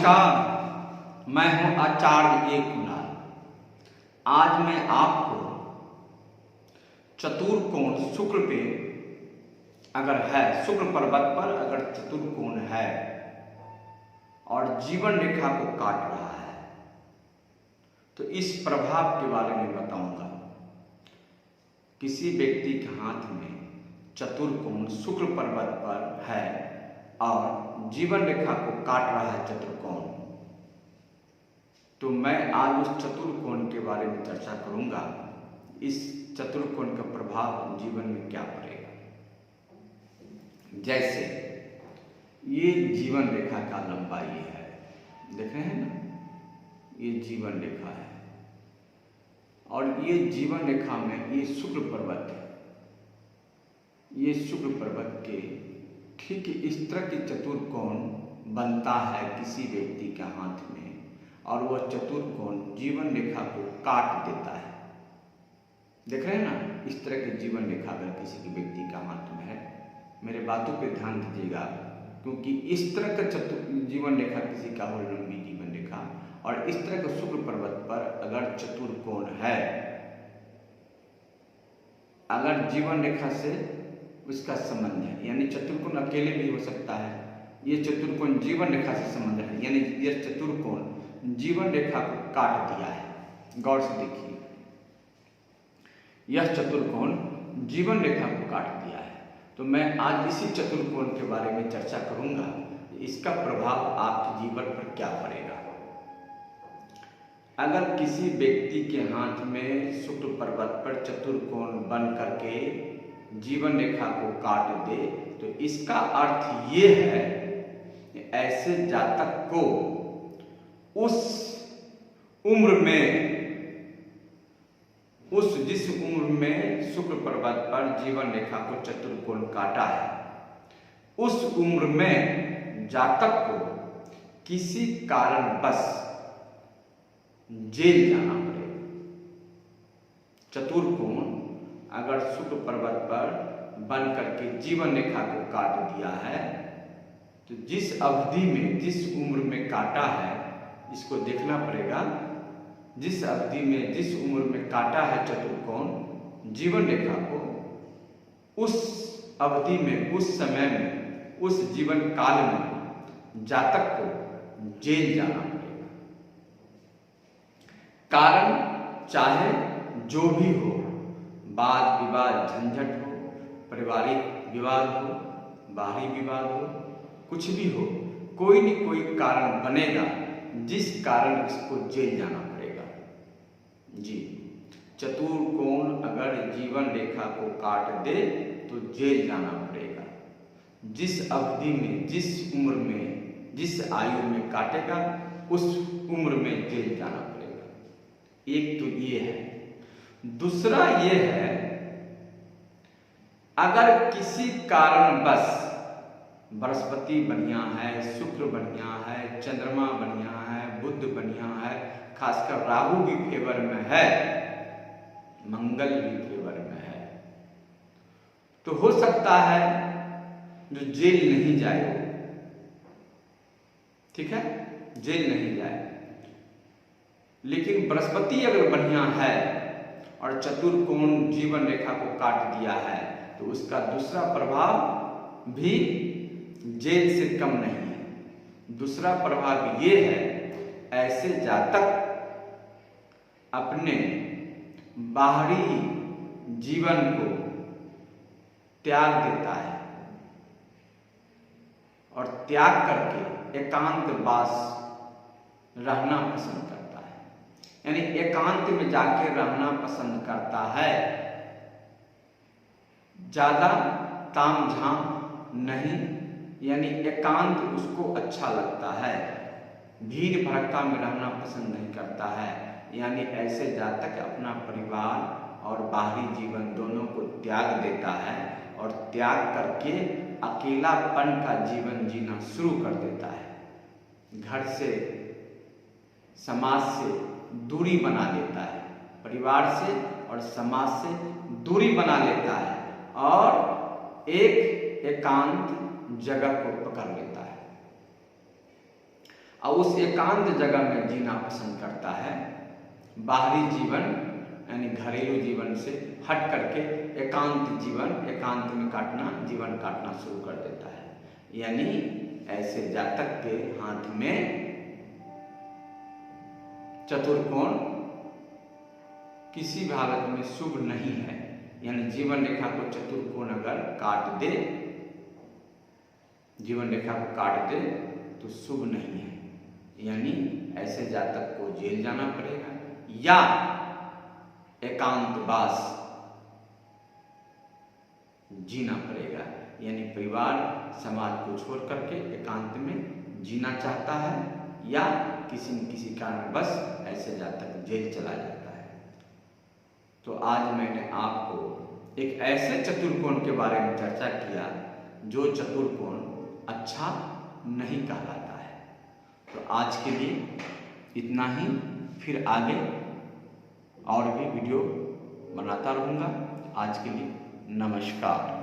नमस्कार, मैं हूं आचार्य ए कुणाल। आज मैं आपको चतुर्कोण शुक्र पे अगर है, शुक्र पर्वत पर अगर चतुर्कोण है और जीवन रेखा को काट रहा है तो इस प्रभाव के बारे में बताऊंगा। किसी व्यक्ति के हाथ में चतुर्कोण शुक्र पर्वत पर है और जीवन रेखा को काट रहा है चतुर्कोण, तो मैं आज उस चतुर्कोण के बारे में चर्चा करूंगा। इस चतुर्कोण का प्रभाव जीवन में क्या पड़ेगा। जैसे ये जीवन रेखा का लंबाई है, देख रहे हैं ना, ये जीवन रेखा है और ये जीवन रेखा में ये शुक्र पर्वत है। ये शुक्र पर्वत के ठीक इस तरह की चतुर्कोण बनता है किसी व्यक्ति के हाथ में और वह चतुर्कोण जीवन रेखा को काट देता है। देख रहे हैं ना, इस तरह की जीवन रेखा अगर किसी के व्यक्ति का हाथ में है, मेरे बातों पे ध्यान दीजिएगा, क्योंकि इस तरह का जीवन रेखा किसी का हो, लंबी जीवन रेखा, और इस तरह का शुक्र पर्वत पर अगर चतुर्कोण है, अगर जीवन रेखा से उसका संबंध है, यानी चतुर्कोण अकेले भी हो सकता है, ये चतुर्कोण जीवन रेखा से संबंध है, यानी यह चतुर्कोण जीवन रेखा को काट दिया है। गौर से देखिए, यह चतुर्कोण जीवन रेखा को काट दिया है। तो मैं आज इसी चतुर्कोण के बारे में चर्चा करूंगा, इसका प्रभाव आपके जीवन पर क्या पड़ेगा। अगर किसी व्यक्ति के हाथ में शुक्र पर्वत पर चतुर्कोण बन करके जीवन रेखा को काट दे, तो इसका अर्थ ये है कि ऐसे जातक को उस उम्र में, जिस उम्र में शुक्र पर्वत पर जीवन रेखा को चतुर्कोण काटा है, उस उम्र में जातक को किसी कारणवश जेल जाना पड़ेगा। चतुर्कोण अगर शुक्र पर्वत पर बन करके जीवन रेखा को काट दिया है, तो जिस अवधि में, जिस उम्र में काटा है, इसको देखना पड़ेगा। जिस अवधि में, जिस उम्र में काटा है चतुर्कोण जीवन रेखा को, उस अवधि में, उस समय में, उस जीवन काल में जातक को जेल जाना पड़ेगा। कारण चाहे जो भी हो, वाद विवाद झंझट हो, पारिवारिक विवाद हो, बाहरी विवाद हो, कुछ भी हो, कोई न कोई कारण बनेगा जिस कारण इसको जेल जाना पड़ेगा। जी, चतुर्कोण अगर जीवन रेखा को काट दे तो जेल जाना पड़ेगा। जिस अवधि में, जिस उम्र में, जिस आयु में काटेगा, उस उम्र में जेल जाना पड़ेगा। एक तो ये है। दूसरा ये है, अगर किसी कारणवश बृहस्पति बढ़िया है, शुक्र बढ़िया है, चंद्रमा बढ़िया है, बुध बढ़िया है, खासकर राहु भी फेवर में है, मंगल भी फेवर में है, तो हो सकता है जो जेल नहीं जाए, ठीक है, जेल नहीं जाए। लेकिन बृहस्पति अगर बढ़िया है और चतुर्कोण जीवन रेखा को काट दिया है, तो उसका दूसरा प्रभाव भी जेल से कम नहीं है। दूसरा प्रभाव ये है, ऐसे जातक अपने बाहरी जीवन को त्याग देता है और त्याग करके एकांतवास रहना पसंद करता है, यानी एकांत में जाके रहना पसंद करता है। ज्यादा तामझाम नहीं, यानी एकांत उसको अच्छा लगता है, भीड़ भड़का में रहना पसंद नहीं करता है। यानी ऐसे जातक अपना परिवार और बाहरी जीवन दोनों को त्याग देता है और त्याग करके अकेलापन का जीवन जीना शुरू कर देता है। घर से, समाज से दूरी बना लेता है, परिवार से और समाज से दूरी बना लेता है और एक एकांत जगह को पकड़ लेता है। और उस एकांत जगह में जीना पसंद करता है। बाहरी जीवन यानी घरेलू जीवन से हट करके एकांत जीवन, एकांत में जीवन काटना शुरू कर देता है। यानी ऐसे जातक के हाथ में चतुर्कोण किसी भी हालत में शुभ नहीं है। यानी जीवन रेखा को चतुर्कोण अगर काट दे, जीवन रेखा को काट दे तो शुभ नहीं है। यानी ऐसे जातक को जेल जाना पड़ेगा या एकांतवास जीना पड़ेगा। यानी परिवार समाज को छोड़ करके एकांत में जीना चाहता है या किसी न किसी कारणवश ऐसे जातक जेल चला जाता है। तो आज मैंने आपको एक ऐसे चतुर्कोण के बारे में चर्चा किया जो चतुर्कोण अच्छा नहीं कहलाता है। तो आज के लिए इतना ही, फिर आगे और भी वीडियो बनाता रहूँगा। आज के लिए नमस्कार।